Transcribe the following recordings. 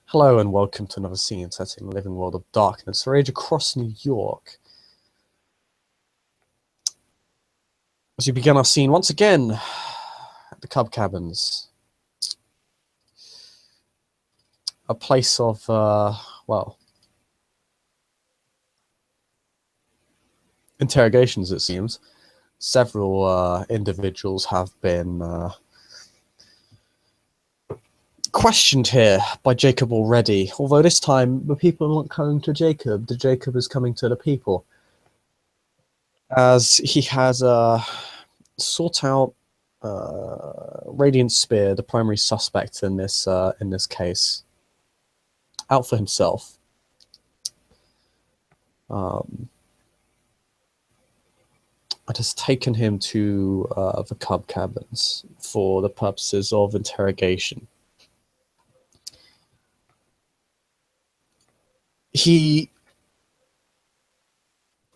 Hello and welcome to another scene set in the living world of darkness, rage across New York. As we begin our scene once again at the Cub Cabins, a place of, interrogations, it seems. Several individuals have been questioned here by Jacob already, although this time the people aren't coming to Jacob, the Jacob is coming to the people, as he has sought out Radiant Spear, the primary suspect in this case, out for himself. It has taken him to the Cub Cabins for the purposes of interrogation.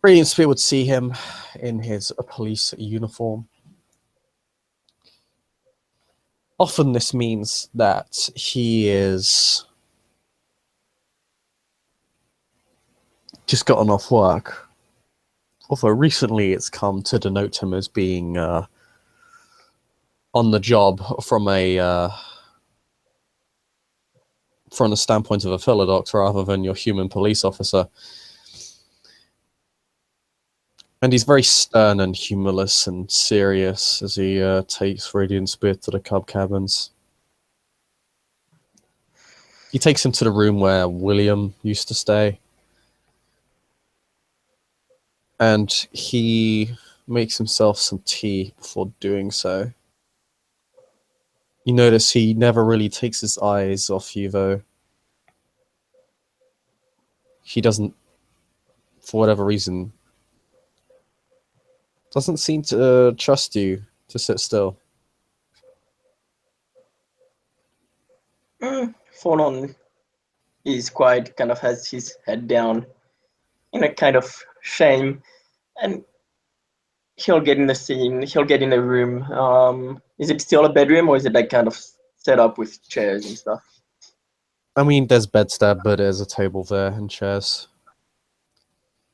Radiant Spear would see him in his police uniform. Often this means that he is just gotten off work. Although recently it's come to denote him as being on the job from the standpoint of a philodox rather than your human police officer. And he's very stern and humorless and serious as he takes Radiant Spear to the Cub Cabins. He takes him to the room where William used to stay. And he makes himself some tea before doing so. You notice he never really takes his eyes off you, though. He doesn't, for whatever reason, doesn't seem to trust you to sit still. Fornon is quite kind of has his head down in a kind of shame, and he'll get in the scene, he'll get in the room. Is it still a bedroom, or is it like kind of set up with chairs and stuff? I mean, there's beds there, but there's a table there and chairs.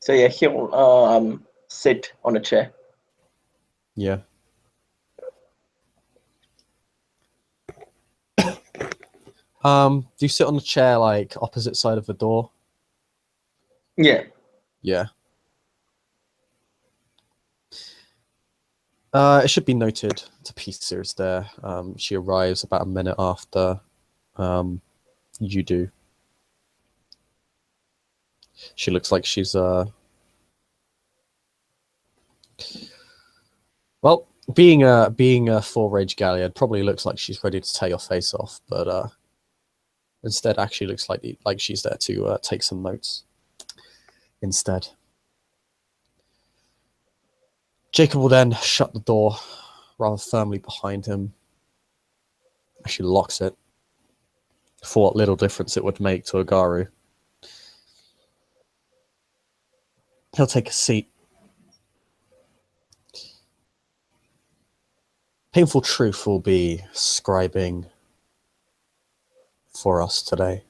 So yeah, he'll sit on a chair. Yeah. Do you sit on the chair like opposite side of the door? Yeah. Yeah. It should be noted the pizza is there. She arrives about a minute after you do. She looks like she's well, being a full rage galliard, probably looks like she's ready to tear your face off, but instead actually looks like she's there to take some notes. Instead, Jacob will then shut the door rather firmly behind him. Actually locks it, for what little difference it would make to Agaru. He'll take a seat. Painful Truth will be scribing for us today.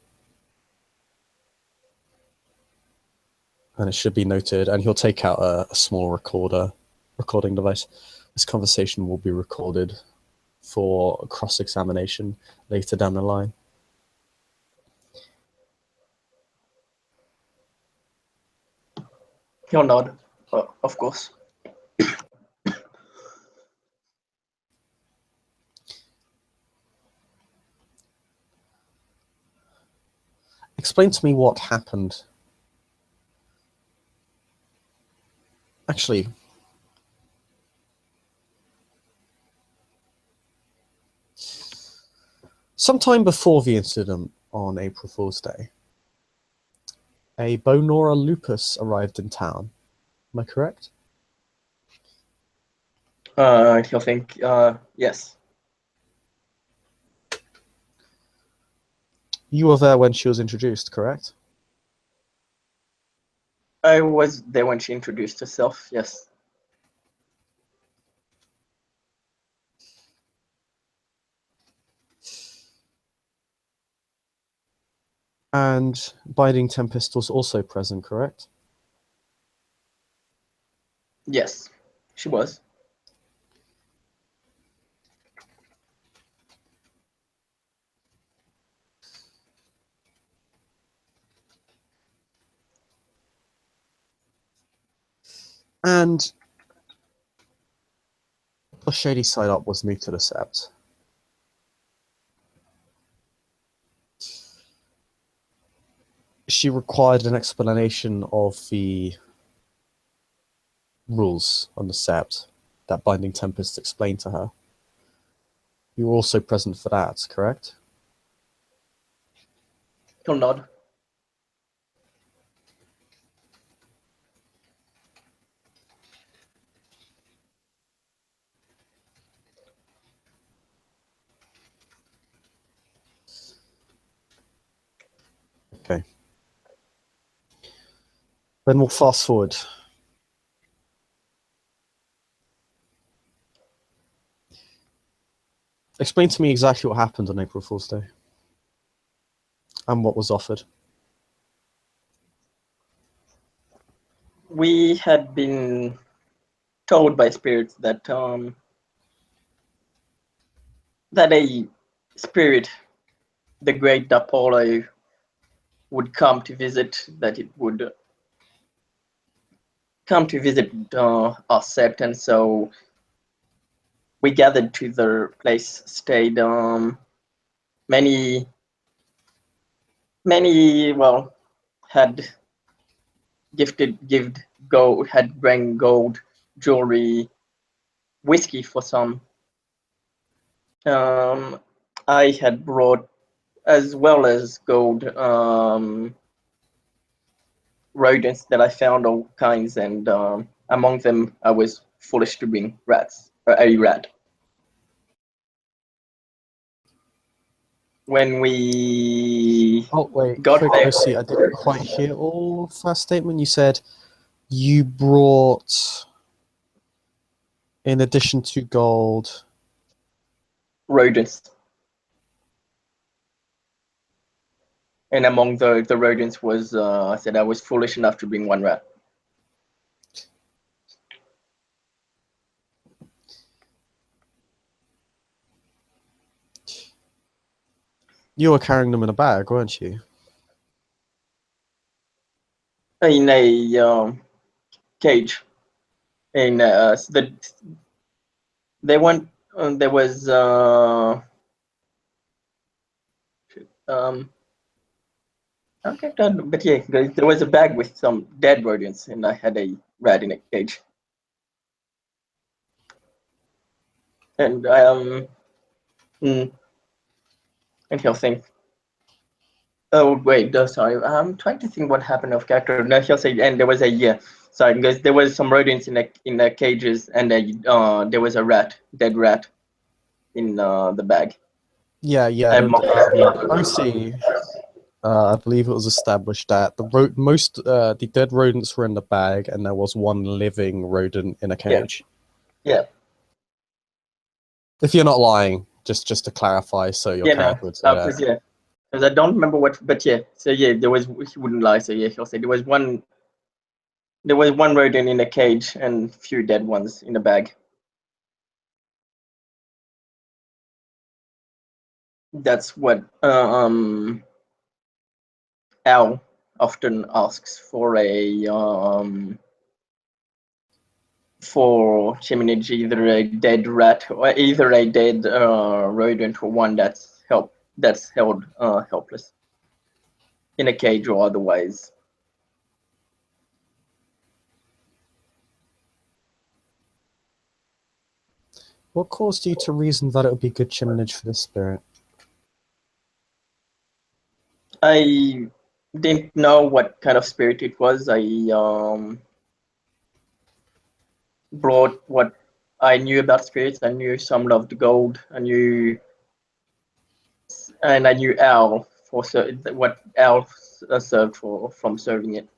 And it should be noted, and he'll take out a small recording device. This conversation will be recorded for cross-examination later down the line. He'll nod, of course. Explain to me what happened. Actually, sometime before the incident on April Fool's Day, a Bonora lupus arrived in town. Am I correct? He'll think, yes. You were there when she was introduced, correct? I was there when she introduced herself, yes. And Binding Tempest was also present, correct? Yes, she was. And the Shady Side Up was new to the sept. She required an explanation of the rules on the sept that Binding Tempest explained to her. You were also present for that, correct? He'll nod. Okay. Then we'll fast forward. Explain to me exactly what happened on April Fool's Day and what was offered. We had been told by spirits that that a spirit, the great Apollo, would come to visit. That it would come to visit our sept, and so we gathered to the place, stayed. Many, well, had gifted gold, had bring gold, jewelry, whiskey for some. Um, I had brought as well as gold rodents that I found all kinds, and among them I was foolish to bring rats, or a rat. When we Oh, wait, got quick, there, Lucy, I didn't quite hear all of that statement. You said you brought, in addition to gold, rodents, and among the rodents was I said I was foolish enough to bring one rat. you were carrying them in a bag, weren't you? In a cage. In they went. There was um, okay, but yeah, there was a bag with some dead rodents, and I had a rat in a cage. And mm, and he'll think, oh wait, no, sorry, I'm trying to think what happened off character. No, he'll say, and there was a yeah, sorry, because there was some rodents in the cages, and there was a rat, dead rat, in the bag. Yeah, yeah. And OC, I believe it was established that the dead rodents were in the bag, and there was one living rodent in a yeah, cage. yeah, If you're not lying, just to clarify, so your yeah, no, character would say that. because yeah, because I don't remember what, but yeah, so yeah, there was, he wouldn't lie, so yeah, he'll say there was one rodent in a cage and few dead ones in a bag. That's what Al often asks for a for Cheminage, either a dead rat or either a dead rodent or one that's held helpless in a cage or otherwise. What caused you to reason that it would be good chiminage for this spirit? I didn't know what kind of spirit it was. I brought what I knew about spirits. I knew some loved gold. I knew Al for what Al served for from serving it,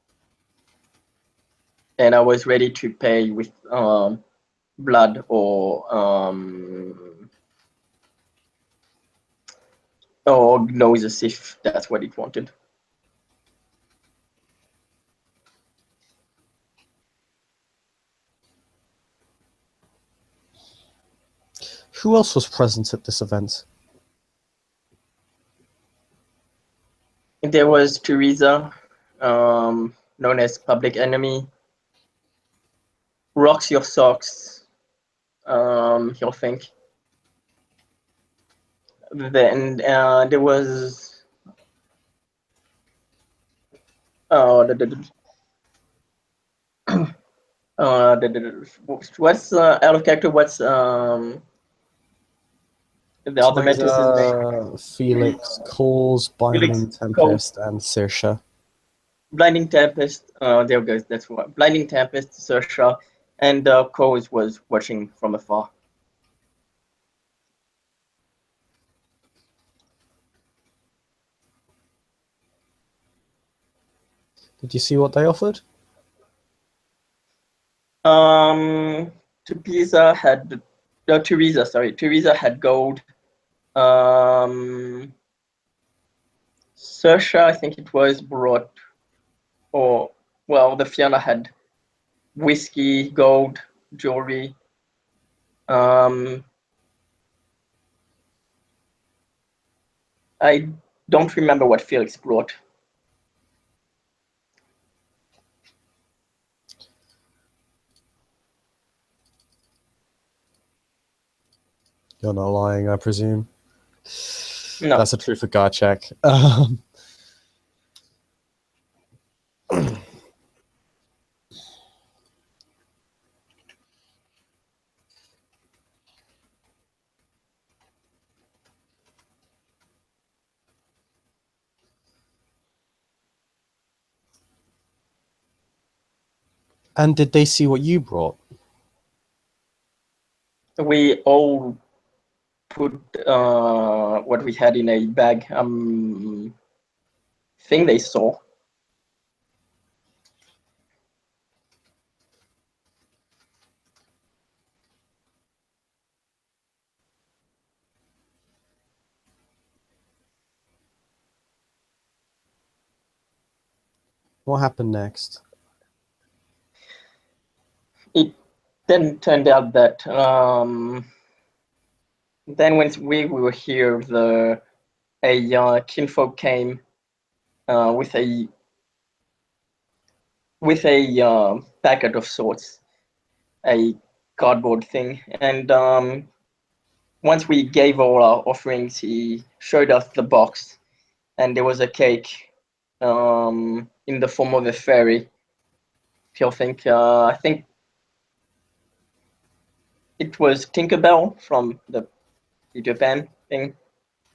and I was ready to pay with blood or noses if that's what it wanted. Who else was present at this event? There was Teresa, known as Public Enemy. Rocks Your Socks, he'll think. Then there was what's out of character? What's the other mantis's name? Felix, Calls, Felix Binding Cole. Tempest, and Saoirse. Blinding Tempest. There goes. That's what. Blinding Tempest, Saoirse, and Coles was watching from afar. Did you see what they offered? Teresa had no Teresa. Sorry, Teresa had gold. Saoirse, I think it was brought, or well, the Fiona had whiskey, gold, jewelry. I don't remember what Felix brought. You're not lying, I presume. No. That's a truth or God check. And did they see what you brought? We all put what we had in a bag. Thing they saw. What happened next? It then turned out that then when we were here, a kinfolk came with a packet of sorts, a cardboard thing, and once we gave all our offerings, he showed us the box, and there was a cake in the form of a fairy. If think, I think it was Tinkerbell from the Peter Pan thing,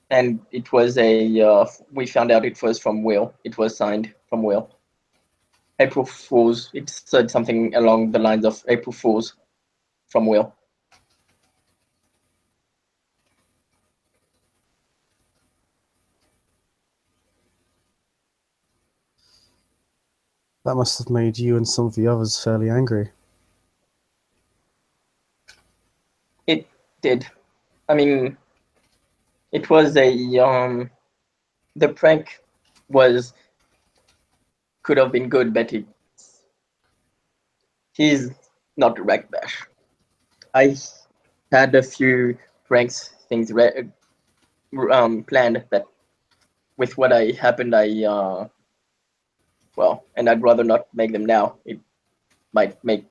and it was we found out it was from Will. It was signed from Will. April Fools. It said something along the lines of April Fools from Will. That must have made you and some of the others fairly angry. It did. I mean, it was the prank could have been good, but he's not direct bash. I had a few pranks things planned, but with what I happened, and I'd rather not make them now. It might make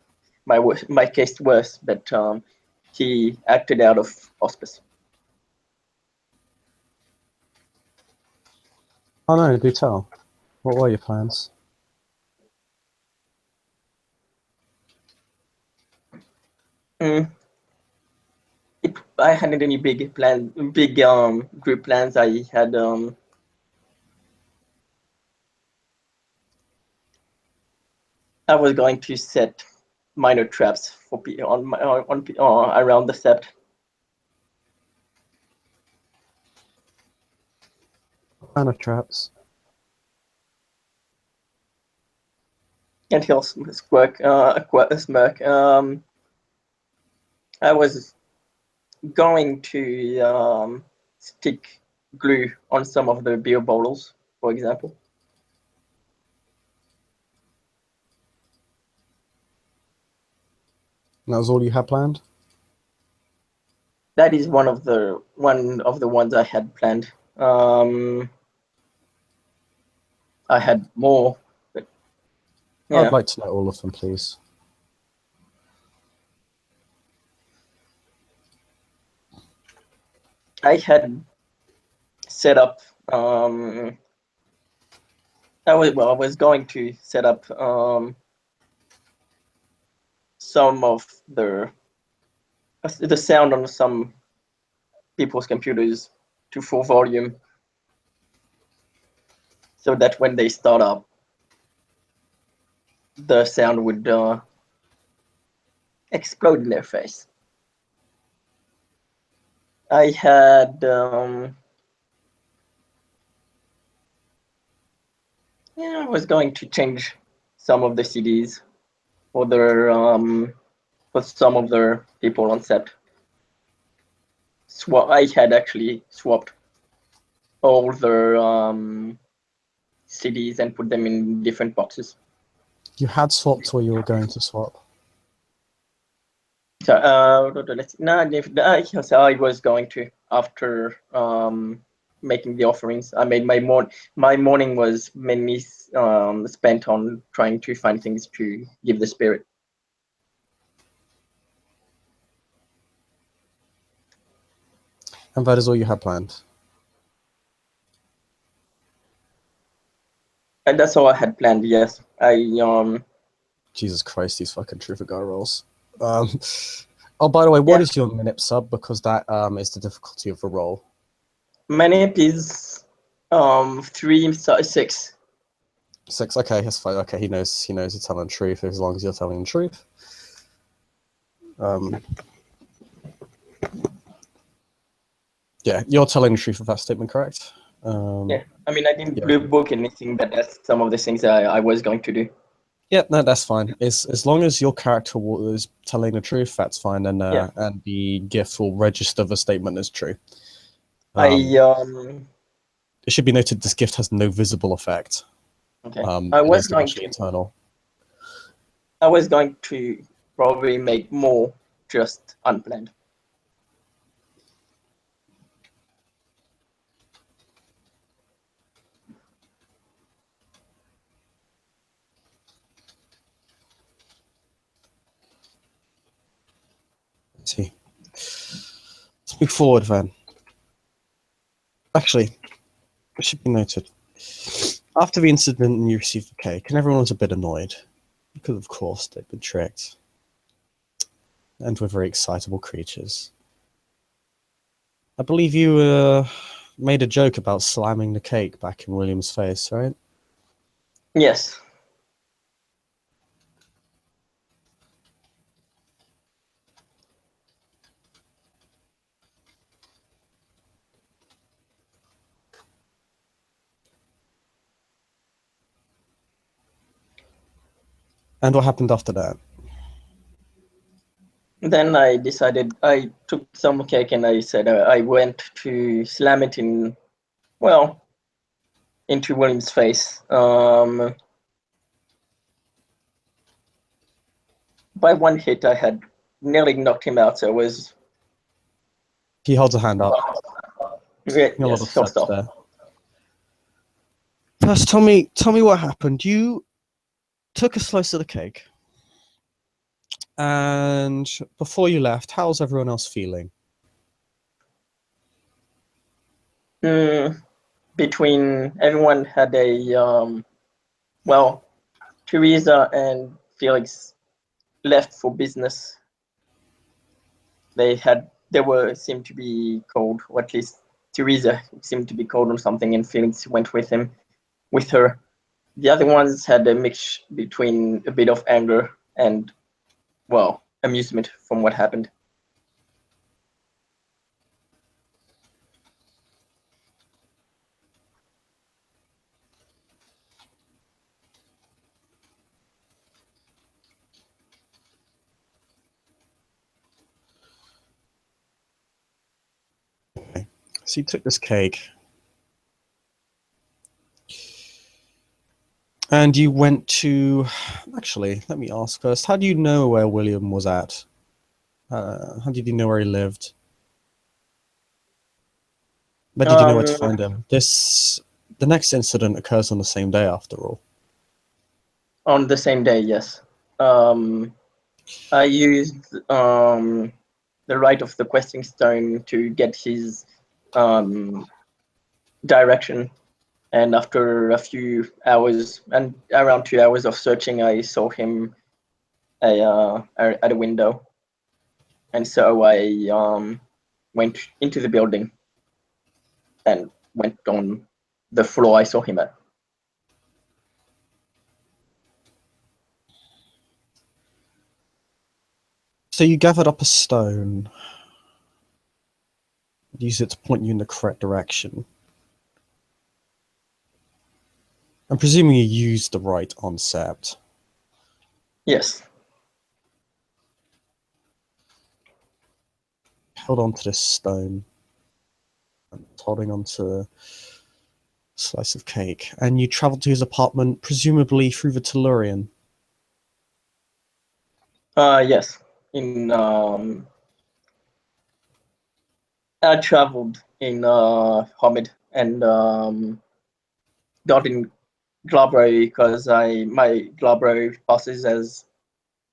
my case worse, but he acted out of auspice. Oh no, do tell. What were your plans? I hadn't any big group plans. I had I was going to set minor traps for around the sept. What kind of traps? And he'll smirk. I was going to stick glue on some of the beer bottles, for example. And that was all you had planned? that is one of the ones I had planned. I had more, but I'd yeah, like to know all of them, please. I had set up. I was going to set up some of the sound on some people's computers to full volume, so that when they start up, the sound would explode in their face. I had I was going to change some of the CDs for for some of the people on set. I had actually swapped all the CDs and put them in different boxes. You had swapped or you were going to swap? So so I was going to, after making the offerings. I made my morning was mainly spent on trying to find things to give the spirit. And that is all you had planned? And that's all I had planned. Yes, Jesus Christ, these fucking Truther guy rolls. Oh, by the way, what yeah. is your minip sub? Because that is the difficulty of the roll. My name is 3 6. 6. Okay, that's fine. Okay, he knows you're telling the truth as long as you're telling the truth. Yeah, you're telling the truth of that statement, correct? Yeah, I mean, I didn't Yeah. blue book anything, but that's some of the things that I was going to do. Yeah, no, that's fine. As long as your character is telling the truth, that's fine, and Yeah. and the GIF will register the statement as true. It should be noted this gift has no visible effect. Okay. It is largely internal. I was going to probably make more just unplanned. Let's see. Let's move forward then. Actually, it should be noted. After the incident and you received the cake, and everyone was a bit annoyed, because of course they'd been tricked. And were very excitable creatures. I believe you made a joke about slamming the cake back in William's face, right? Yes. And what happened after that? Then I decided, I took some cake and I said I went to slam it into William's face. By one hit, I had nearly knocked him out. So it was. He holds a hand up. Yes, A lot of he'll steps stop. there. First, tell me what happened. You took a slice of the cake, and before you left, how's everyone else feeling? Between everyone had a Teresa and Felix left for business. They seemed to be cold, or at least Teresa seemed to be cold on something, and Felix went with her. The other ones had a mix between a bit of anger and, amusement from what happened. Okay. So you took this cake, and you went to. Actually, let me ask first. How do you know where William was at? How did you know where he lived? But did you know where to find him? The next incident occurs on the same day, after all. On the same day, yes. I used the right of the questing stone to get his direction, and after a few hours and around 2 hours of searching, I saw him at a window, and so I went into the building and went on the floor I saw him at. So you gathered up a stone, use it to point you in the correct direction. I'm presuming you used the right on Sept. Yes. Held onto this stone, and holding onto a slice of cake, and you traveled to his apartment, presumably through the Tellurian. Yes. I traveled in Homid and got in Glabro because my Glabro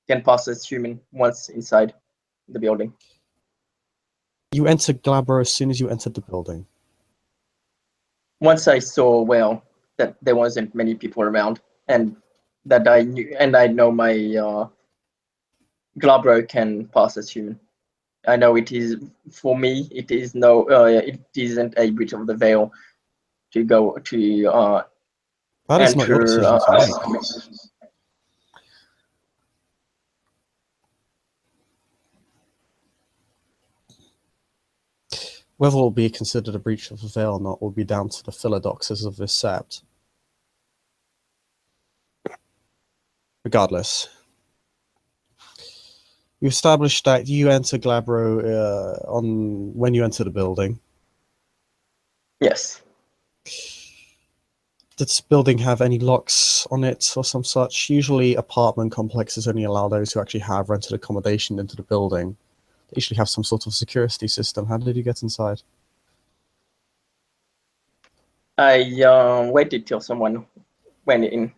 can pass as human once inside the building. You entered Glabro as soon as you entered the building. Once I saw that there wasn't many people around, and that I knew, and I know my Glabro can pass as human. I know it is, for me. It is it isn't a breach of the veil to go to That is not your enter. decision to make. Whether it will be considered a breach of the veil or not will be down to the philodoxes of this Sept. Regardless, you established that you enter Glabro when you enter the building. Yes. Did this building have any locks on it or some such? Usually apartment complexes only allow those who actually have rented accommodation into the building. They usually have some sort of security system. How did you get inside? I waited till someone went in.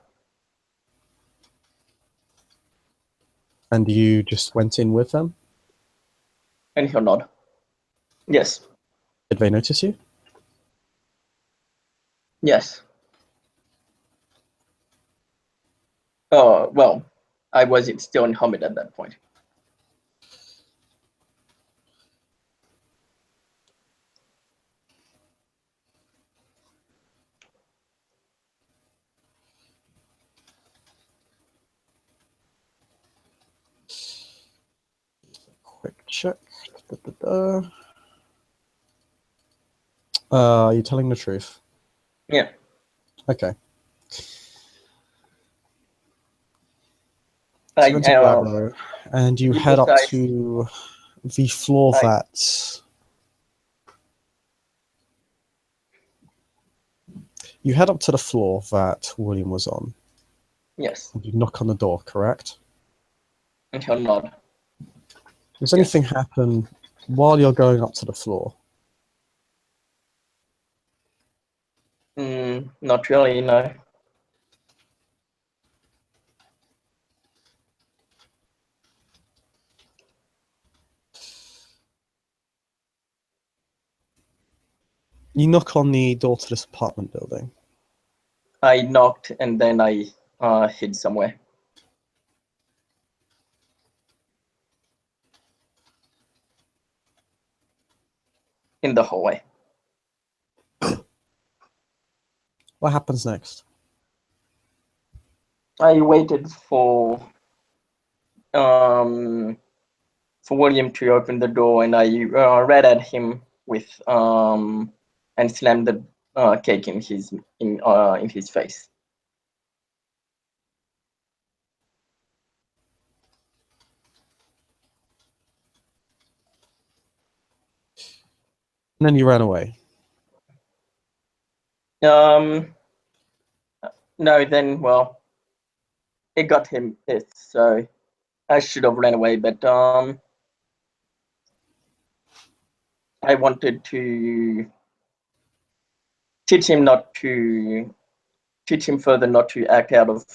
And you just went in with them? And he'll nod. Yes. Did they notice you? Yes. Oh, well, I wasn't still in Hamid at that point. Quick check. Are you telling the truth? Yeah. Okay. So I you enter Glabro, and you head up to the floor that... You head up to the floor that William was on. Yes. And you knock on the door, correct? And he'll nod. Does anything happen while you're going up to the floor? Not really, no. You knock on the door to this apartment building. I knocked and then I hid somewhere. In the hallway. What happens next? I waited for William to open the door, and I read at him with and slammed the cake in his face. And then you ran away. No, then it got him pissed, so I should have ran away, but I wanted to teach him not to teach him further not to act out of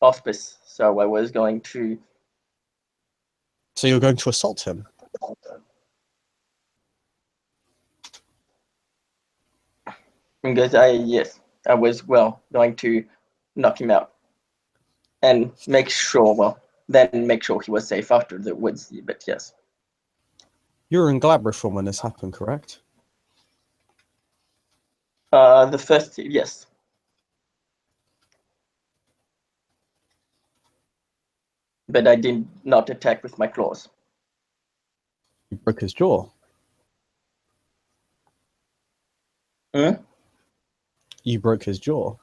auspice. So I was going to. So you're going to assault him? Because I was going to knock him out and make sure he was safe after the woods. But yes, You were in Glabrisham when this happened, correct? the first yes. But I did not attack with my claws. You broke his jaw. Hmm? You broke his jaw.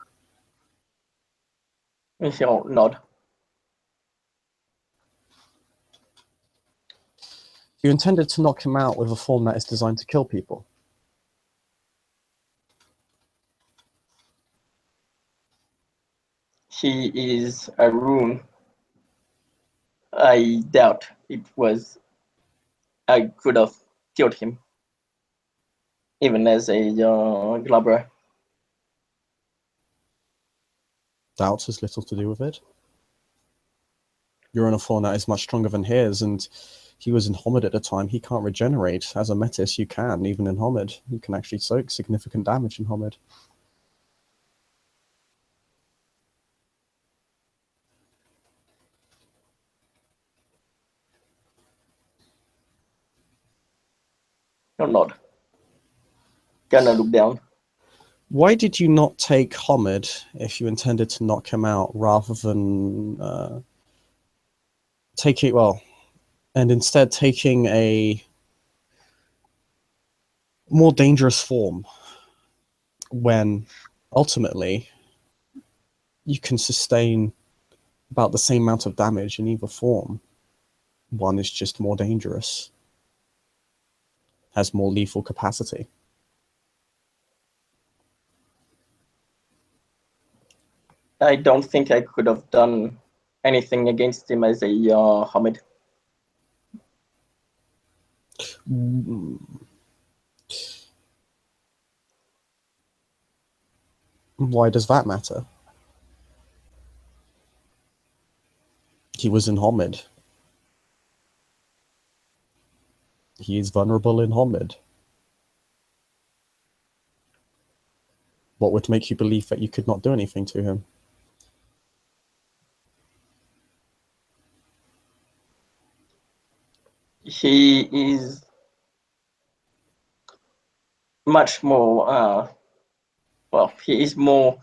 He'll nod. You intended to knock him out with a form that is designed to kill people. He is a rune. I doubt I could have killed him, even as a glabber. Doubt has little to do with it. You're on a form that is much stronger than his, and he was in Homid at the time. He can't regenerate. As a Metis, you can, even in Homid. You can actually soak significant damage in Homid. He'll nod. Gonna look down. Why did you not take Homid if you intended to knock him out rather than and instead taking a more dangerous form when ultimately you can sustain about the same amount of damage in either form? One is just more dangerous, has more lethal capacity. I don't think I could have done anything against him as a Hamid. Why does that matter? He was in Homid. He is vulnerable in Homid. What would make you believe that you could not do anything to him? He is much more. He is more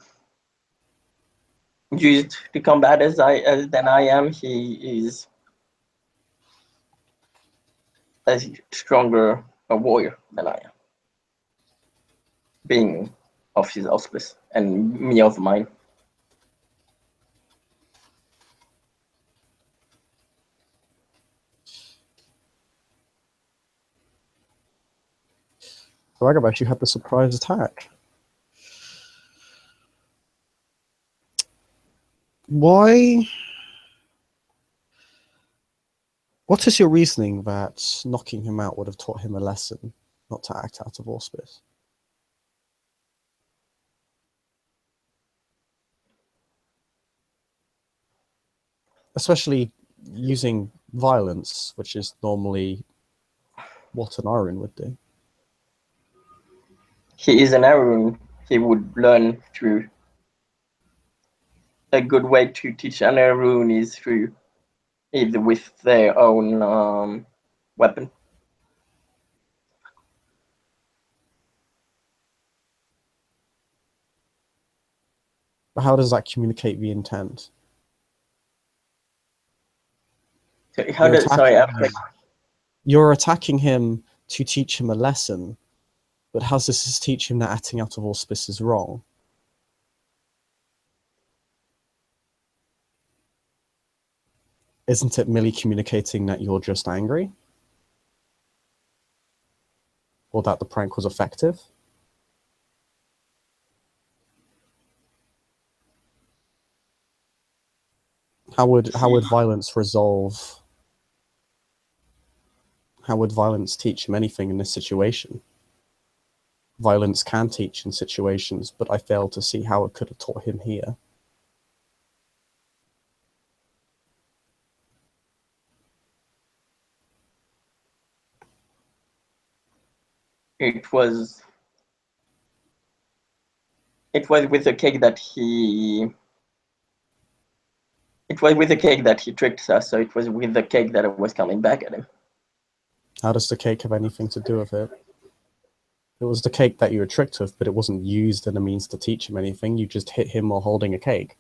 used to combat than I am. He is a stronger warrior than I am, being of his auspice and me of mine. Ragabash, you had the surprise attack. Why? What is your reasoning that knocking him out would have taught him a lesson not to act out of auspice? Especially using violence, which is normally what an Iron would do. He is an Arun. He would learn through. A good way to teach an Arun is through either with their own weapon. But how does that communicate the intent? You're attacking him to teach him a lesson, but how does this teach him that acting out of auspice is wrong? Isn't it merely communicating that you're just angry? Or that the prank was effective? How would violence resolve? How would violence teach him anything in this situation? violence can teach in situations, but I fail to see how it could have taught him here. It was with the cake that he. It was with the cake that he tricked us, so it was with the cake that was coming back at him. How does the cake have anything to do with it? It was the cake that you were tricked with, but it wasn't used as a means to teach him anything. You just hit him while holding a cake,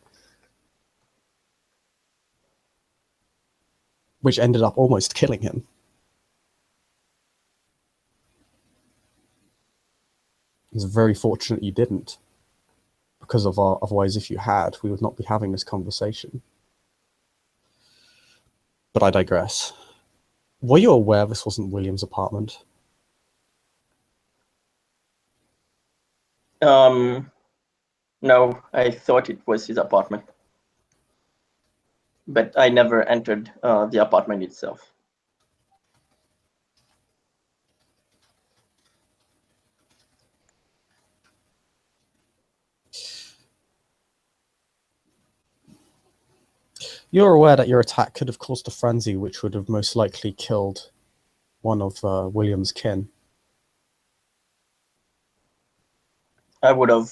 which ended up almost killing him. It's very fortunate you didn't, because otherwise, if you had, we would not be having this conversation. But I digress. Were you aware this wasn't William's apartment? No, I thought it was his apartment, but I never entered the apartment itself. You're aware that your attack could have caused a frenzy, which would have most likely killed one of William's kin. I would have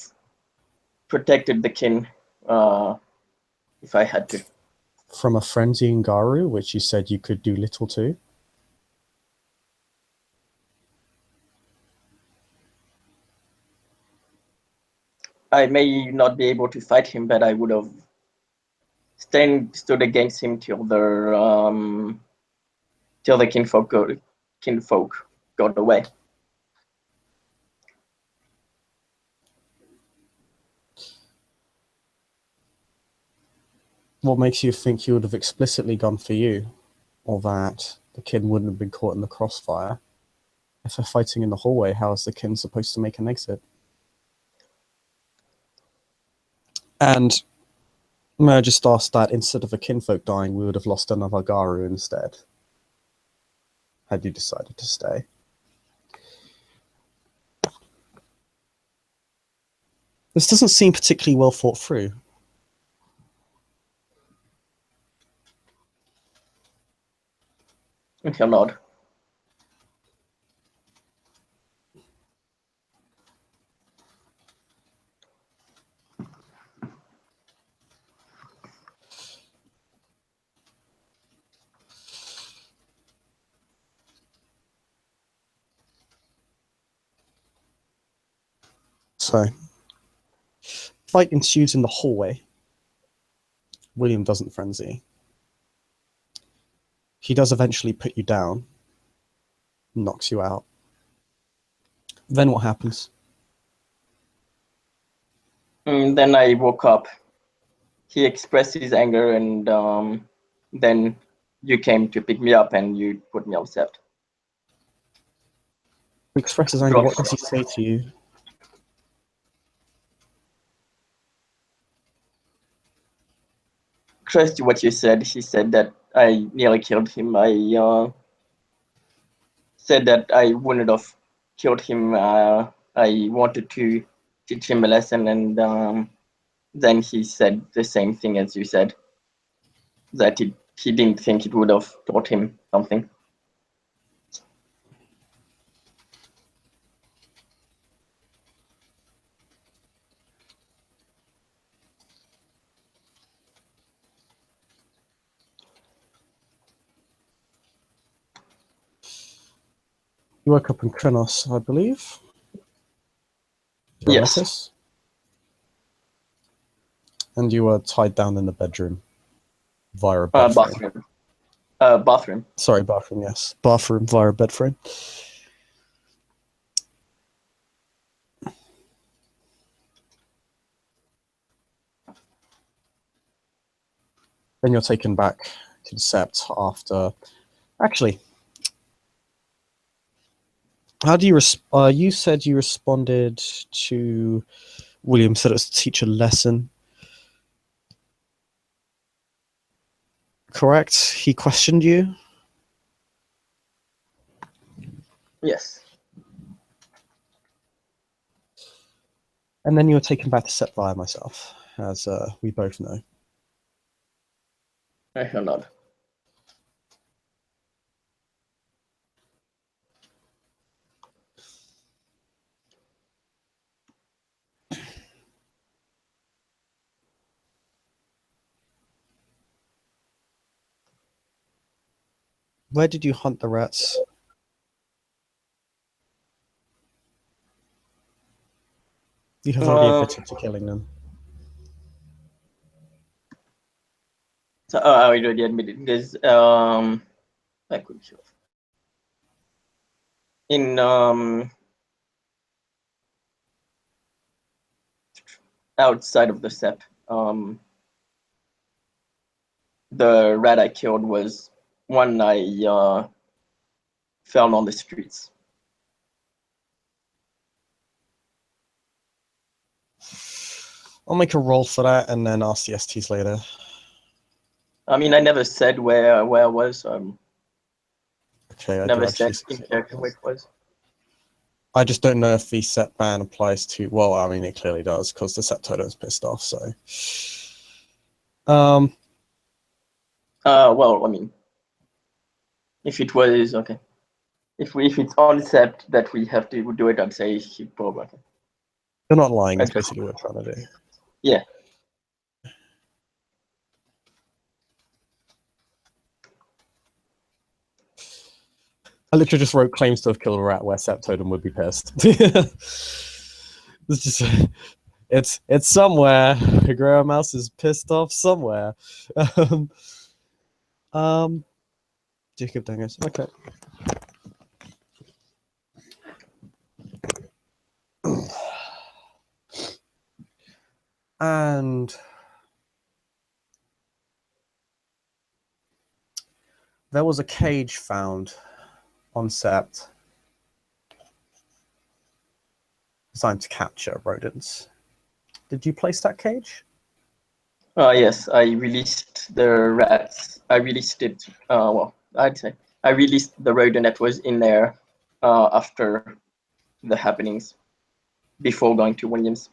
protected the kin if I had to. From a frenzy in Garu, which you said you could do little to? I may not be able to fight him, but I would have stood against him till the kinfolk got away. What makes you think he would have explicitly gone for you, or that the kin wouldn't have been caught in the crossfire? If they're fighting in the hallway, how is the kin supposed to make an exit? And may I just ask that instead of a kinfolk dying, we would have lost another Garu instead, had you decided to stay? This doesn't seem particularly well thought through. He'll nod. So, fight ensues in the hallway. William doesn't frenzy. He does eventually put you down, knocks you out. Then what happens? Then I woke up. He expressed his anger, and then you came to pick me up and you put me upset. He expresses anger. What does he say to you? Close to what you said, he said that I nearly killed him. I said that I wouldn't have killed him. I wanted to teach him a lesson, and then he said the same thing as you said, that he didn't think it would have taught him something. You woke up in Krenos, I believe. Yes. And you were tied down in the bedroom via a bed frame. Bathroom. Sorry, bathroom, yes. Bathroom via a bed frame. Then you're taken back to the sept after... Actually, how do you... you said you responded to... William said it was to teach a lesson. Correct? He questioned you? Yes. And then you were taken back to Sept via myself, as we both know. I shall not. Where did you hunt the rats? You have already admitted to killing them. So I already admitted there's I could show in outside of the Sept. The rat I killed was one I found on the streets. I'll make a roll for that and then ask the STs later. I mean, I never said where I was. Okay, I never do actually said exactly where it was. I just don't know if the Sept ban applies to. Well, I mean, it clearly does because the Sept totem's pissed off. So, Well, I mean, if it was okay, if it's on Sept that we have to do it, I'd say probably. Okay. You're not lying. That's basically what we're trying to do. Yeah. I literally just wrote claims to have killed a rat where Sept totem would be pissed. It's just. It's somewhere. Grandma Mouse is pissed off somewhere. Jacob Dangers. Okay. And there was a cage found on Sept designed to capture rodents. Did you place that cage? Yes, I released the rats. I released it. Well, I'd say I released the rodent that was in there after the happenings, before going to Williams.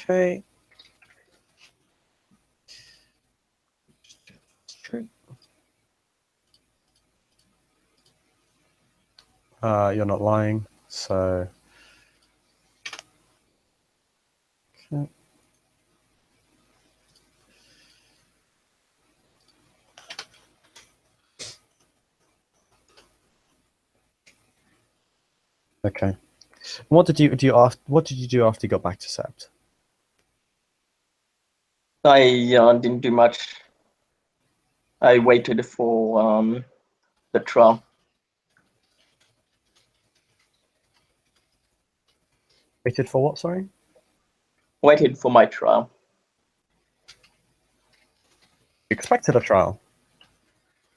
Okay. You're not lying, so. Okay. Okay. What did you do after? What did you do after you got back to Sept? I didn't do much. I waited for the trial. Waited for what? Sorry. Waited for my trial. You expected a trial.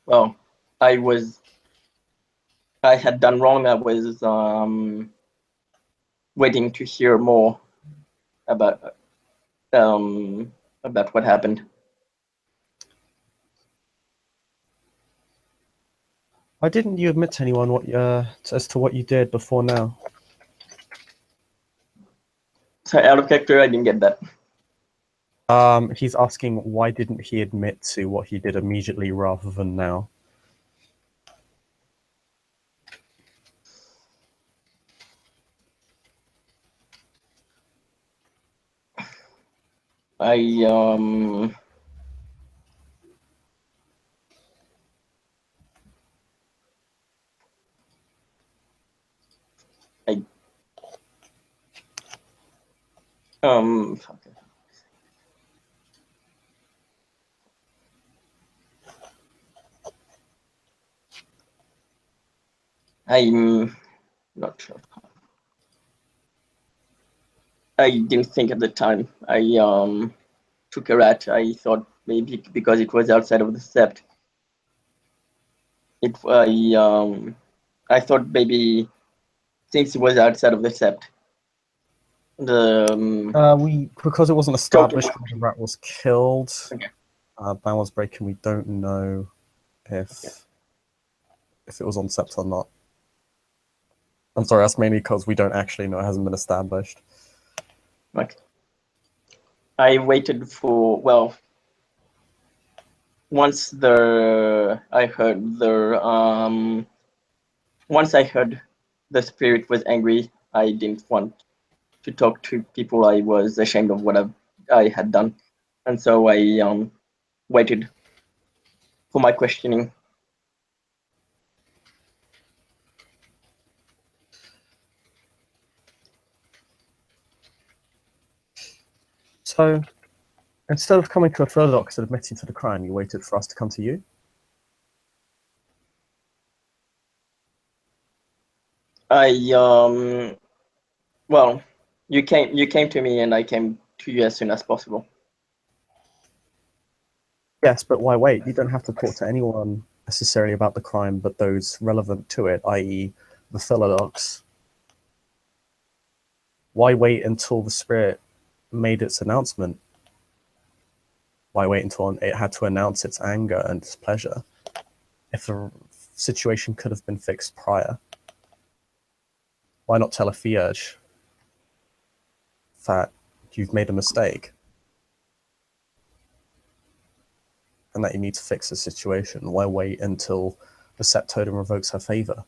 Well, I had done wrong. I was waiting to hear more about what happened. Why didn't you admit to anyone what as to what you did before now? So out of character, I didn't get that. He's asking why didn't he admit to what he did immediately rather than now? I okay. I'm not sure. I didn't think at the time. I took a rat. I thought maybe because it was outside of the Sept. I thought maybe since it was outside of the Sept, The because it wasn't total. established when the rat was killed, Okay. ban was breaking. We don't know Okay. if it was on sept or not. I'm sorry, that's mainly because we don't actually know. It hasn't been established. Okay. I waited for, well, once I heard once I heard the spirit was angry, I didn't want to talk to people. I was ashamed of what I had done, and so I waited for my questioning. So instead of coming to a further docks and admitting to the crime, you waited for us to come to you? Well, you came to me, and I came to you as soon as possible. Yes, but why wait? You don't have to talk to anyone necessarily about the crime, but those relevant to it, i.e. the Philodox. Why wait until the spirit made its announcement? Why wait until it had to announce its anger and displeasure if the situation could have been fixed prior? Why not tell a Theurge that you've made a mistake and that you need to fix the situation? Why wait until the Sept Totem revokes her favor?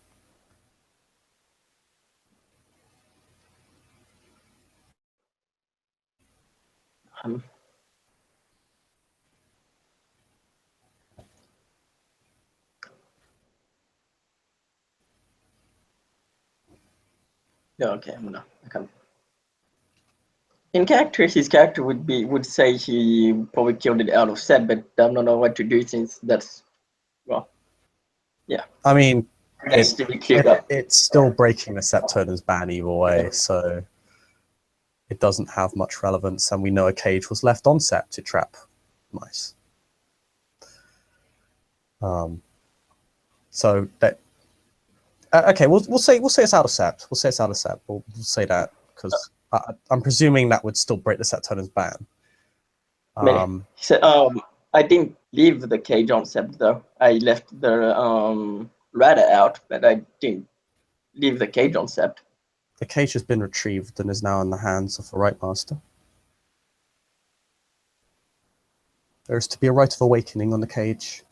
Um, yeah, okay, I'm gonna. Okay. In character, his character would say he probably killed it out of set, but I don't know what to do since that's, well, yeah. I mean, That's to be cleared up. it's still breaking the Sept Totem's ban either way, so it doesn't have much relevance, and we know a cage was left on Sept to trap mice. So that okay, we'll say it's out of Sept. We'll say it's out of Sept. We'll say that because I'm presuming that would still break the Sept Totem's ban. I didn't leave the cage on Sept though. I left the ladder out, but I didn't leave the cage on Sept. The cage has been retrieved and is now in the hands of the Right Master. There is to be a rite of awakening on the cage.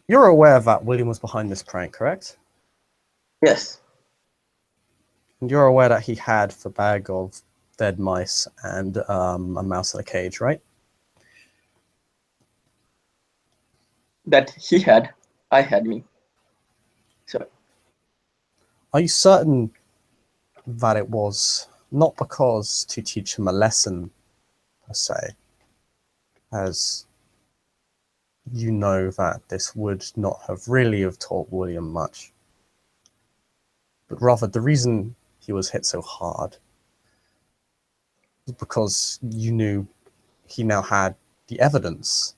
You're aware that William was behind this prank, correct? Yes. And you're aware that he had the bag of dead mice and a mouse in a cage, right? That he had, I had me. So. Are you certain that it was not because to teach him a lesson, per se, as you know that this would not have really have taught William much, but rather the reason he was hit so hard was because you knew he now had the evidence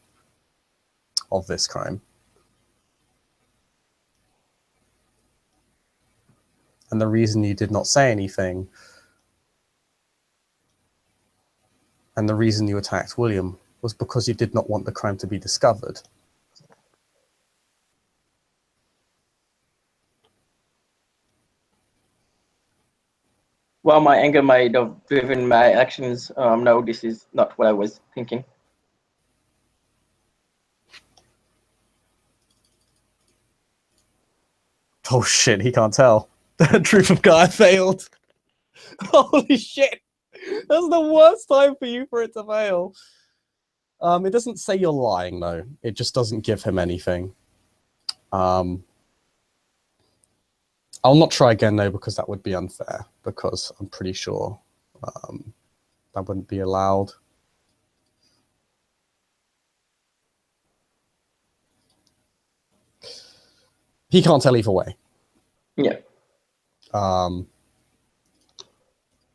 of this crime. And the reason you did not say anything and the reason you attacked William was because you did not want the crime to be discovered. Well, my anger might have driven my actions. No, this is not what I was thinking. Oh shit, he can't tell. The truth of God failed. Holy shit. That's the worst time for you for it to fail. It doesn't say you're lying though. It just doesn't give him anything. I'll not try again though, because that would be unfair, because I'm pretty sure that wouldn't be allowed. He can't tell either way. Yeah.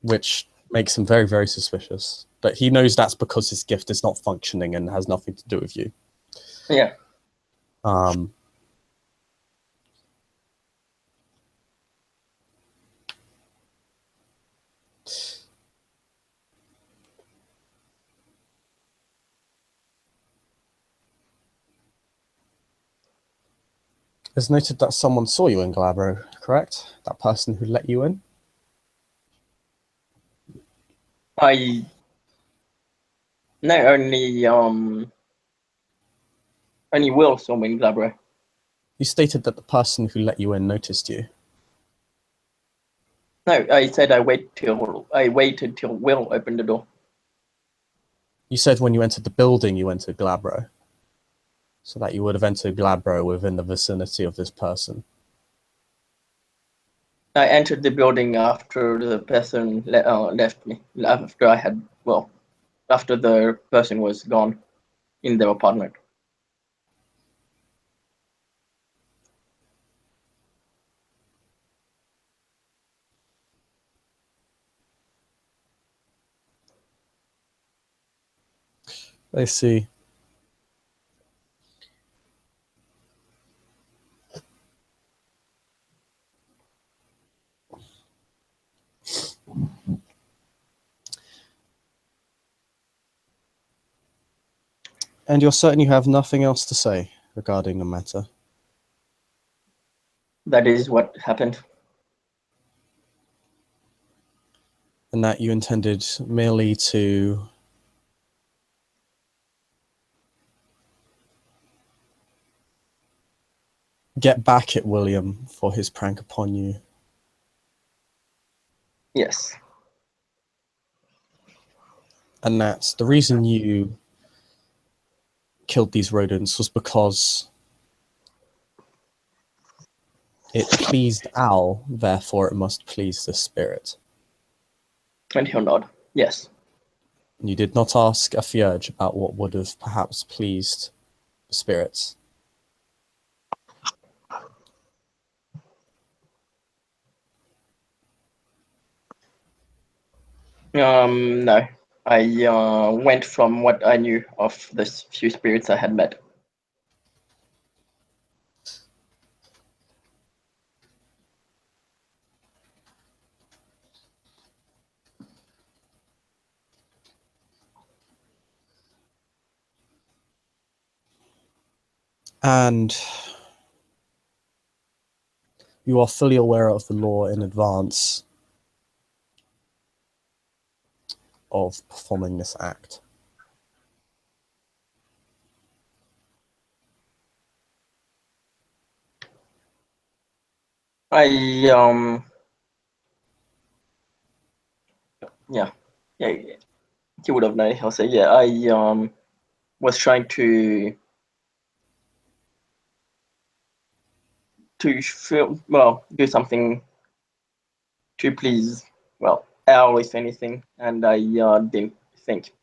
Which makes him very, very suspicious. But he knows that's because his gift is not functioning and has nothing to do with you. Yeah. It's noted that someone saw you in Glabro, correct? That person who let you in? No, only Will saw me in Glabro. You stated that the person who let you in noticed you. No, I said I waited till Will opened the door. You said when you entered the building, you entered Glabro. So that you would have entered Glabro within the vicinity of this person. I entered the building after the person left me. After the person was gone in their apartment. I see. And you're certain you have nothing else to say regarding the matter? That is what happened. And that you intended merely to get back at William for his prank upon you? Yes. And that the reason you killed these rodents was because it pleased Al, therefore it must please the spirit. And he'll nod. Yes. You did not ask a Fierge about what would have perhaps pleased the spirits. No. I went from what I knew of the few spirits I had met. And you are fully aware of the law in advance of performing this act. Yeah, you would have known. I'll say, yeah, I was trying to do something to please, Al, if anything, and I didn't think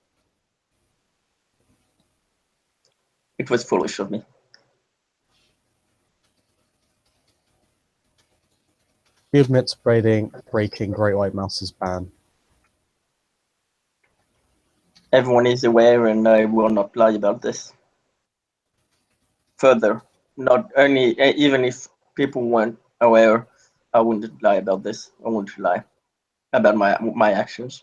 it was foolish of me. We admit breaking Great White Mouse's ban. Everyone is aware, and I will not lie about this. Further, not only even if people weren't aware, I wouldn't lie about this. I wouldn't lie about my actions.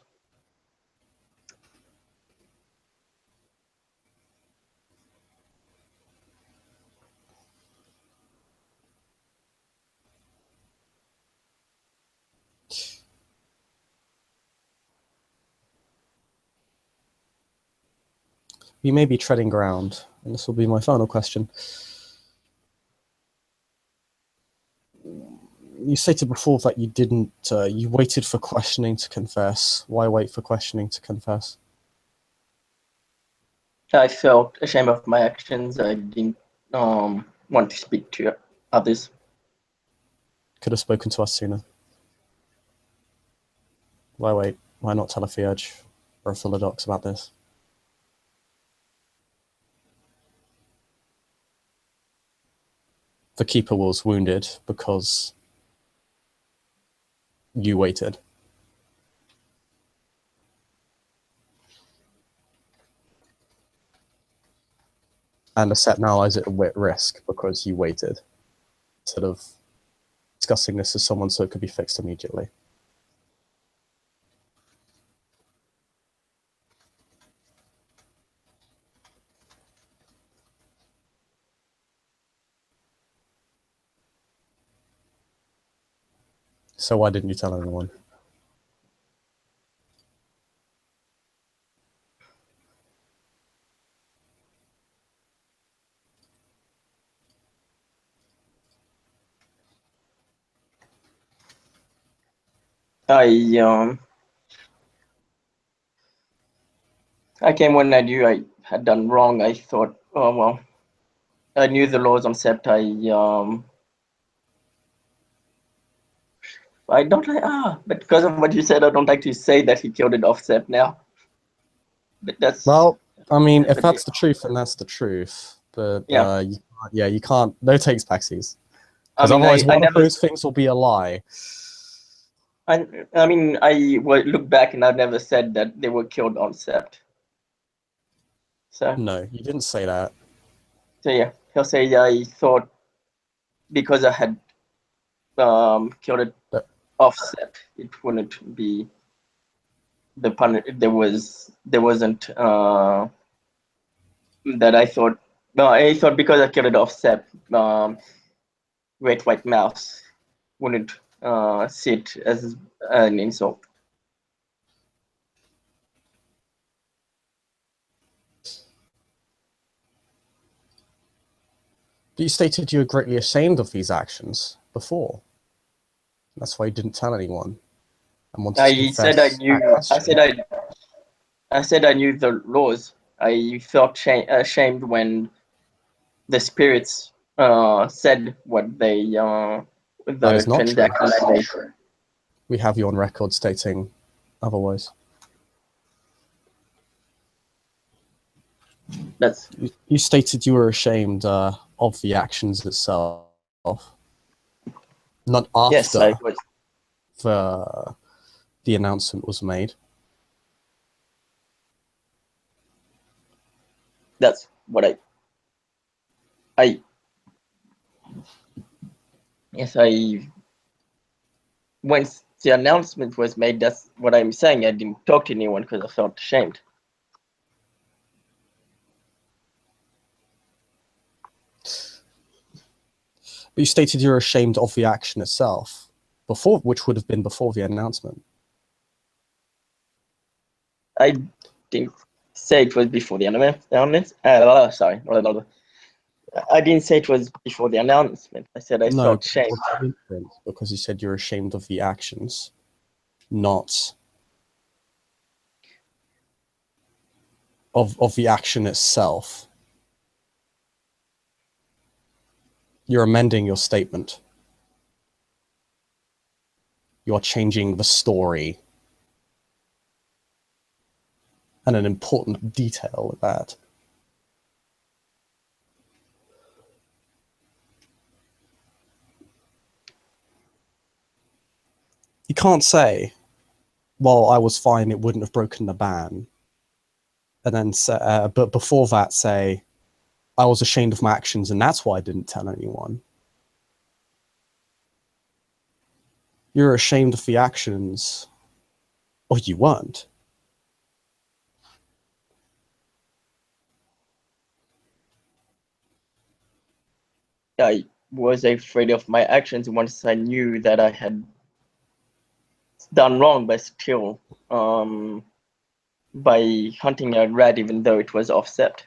You may be treading ground, and this will be my final question. You stated before that you didn't, you waited for questioning to confess. Why wait for questioning to confess? I felt ashamed of my actions. I didn't want to speak to others. Could have spoken to us sooner. Why wait? Why not tell a Fierge or a Philodox about this? the keeper was wounded because you waited. And the set now is at risk because you waited, instead of discussing this with someone so it could be fixed immediately. So why didn't you tell anyone? I came when I knew I had done wrong. I thought, oh well, I knew the laws on Sept. I don't like but because of what you said, I don't like to say that he killed it off Sept now. But that's well, I mean, if okay. that's the truth, then that's the truth. But Yeah, you can't. No takes backsies, I because mean, otherwise I one of never. those things will be a lie. I mean, I look back and I've never said that they were killed on Sept. So No, you didn't say that. yeah, he'll say I thought because I had killed it But off Sept, it wouldn't be the pun. There wasn't that I thought. No, I thought because I killed it off Sept, Great White Mouse wouldn't see it as an insult. you stated you were greatly ashamed of these actions before. That's why you didn't tell anyone and wanted to I said I confess knew. at question. I said I knew the laws. I felt ashamed when the spirits said what they That the is not true. transaction I made. We have you on record stating otherwise. That's You stated you were ashamed of the actions itself, not yes, I after was. the announcement was made. That's what I yes I once the announcement was made. That's what I'm saying. I didn't talk to anyone because I felt ashamed. But you stated you were ashamed of the action itself, before, which would have been before the announcement. I didn't say it was before the announcement. Sorry. I didn't say it was before the announcement. I said I No, felt but shame. it's different because you said you're ashamed of the actions, not of the action itself. You're amending your statement. You're changing the story. And an important detail of that. You can't say, well, I was fine, it wouldn't have broken the ban. And then say, but before that say, I was ashamed of my actions and that's why I didn't tell anyone. You're ashamed of the actions, or you weren't. I was afraid of my actions once I knew that I had done wrong, but still, by hunting a rat, even though it was offset.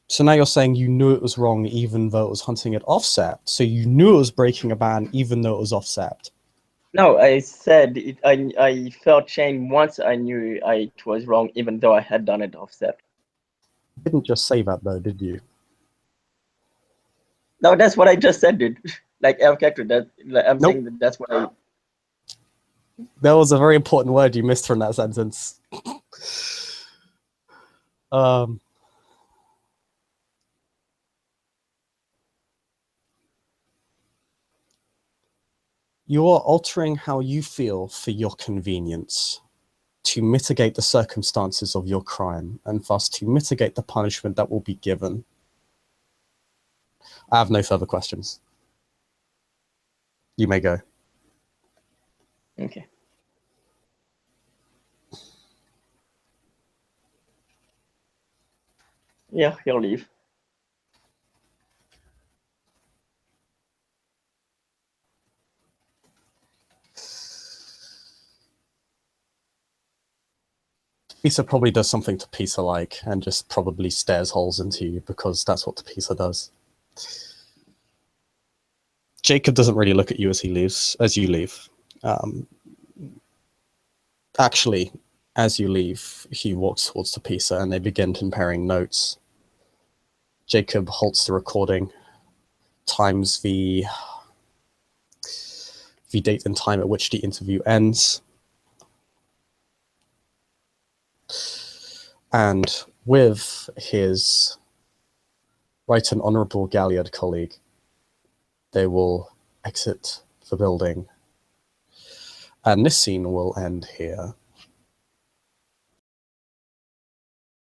So now you're saying you knew it was wrong even though it was hunting at offset. So you knew it was breaking a ban even though it was offset. No, I said it, I felt shame once I knew it was wrong, even though I had done it offset. You didn't just say that though, did you? No, that's what I just said, dude. Like character, that like, I'm Nope. saying that that's what I. There was a very important word you missed from that sentence. You are altering how you feel for your convenience, to mitigate the circumstances of your crime, and thus to mitigate the punishment that will be given. I have no further questions. You may go. Okay. Yeah, he'll leave. Pisa probably does something to Pisa-like and just probably stares holes into you because that's what Pisa does. Jacob doesn't really look at you as you leave. Actually, as you leave, he walks towards Pisa and they begin comparing notes. Jacob halts the recording, times the date and time at which the interview ends, and with his right and honourable Galliard colleague, they will exit the building. And this scene will end here.